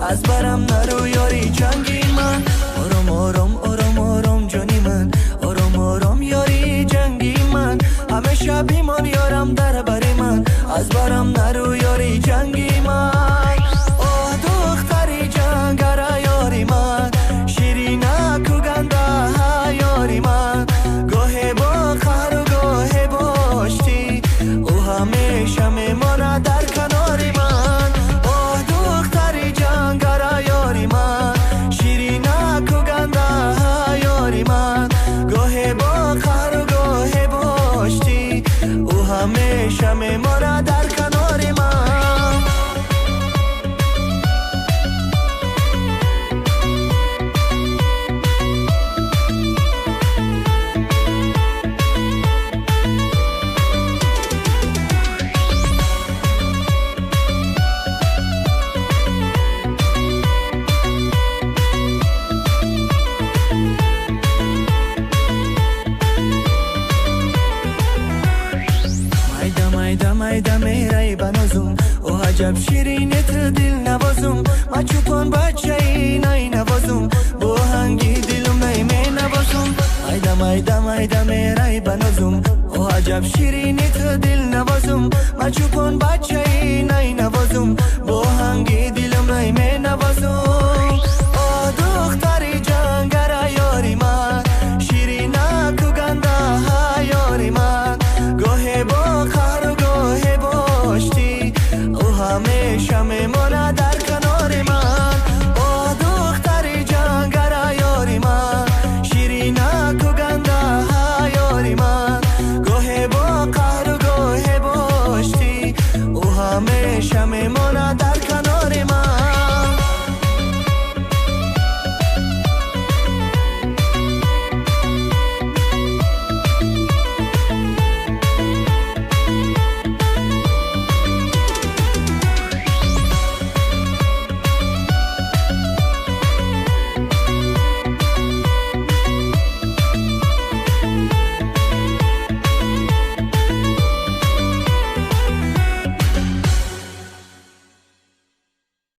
از برم نرو یاری چنگی من آرام آرام آرام آرام جانی من آرام آرام یاری جنگی من همیشه بیمان یارم در بری من از برم نرو یاری جنگی من آه دختری جنگره یاری من شیرینه کوگنده یاری من گاهی با خر و گاهی باشتی او همیشه میمانه در کناری من آه دختری جنگره یاری من شیرینه کوگنده یاری من گاهی با خر و گاهی باشتی او همیشه میمانه در کناری من مایده میرای بنازم او عجب شیرینت دل نوازم ما چوپان بچه ای نای نوازم با هنگی دلم نای می نوازم مایده میرای بنازم او عجب شیرینت دل نوازم ما چوپان بچه ای نای نوازم با هنگی دلم نای می نوازم آه دختری جنگره یاری من شیرینه کوگنده یاری من گاهی با خر و گاهی باشتی او همیشه میمانه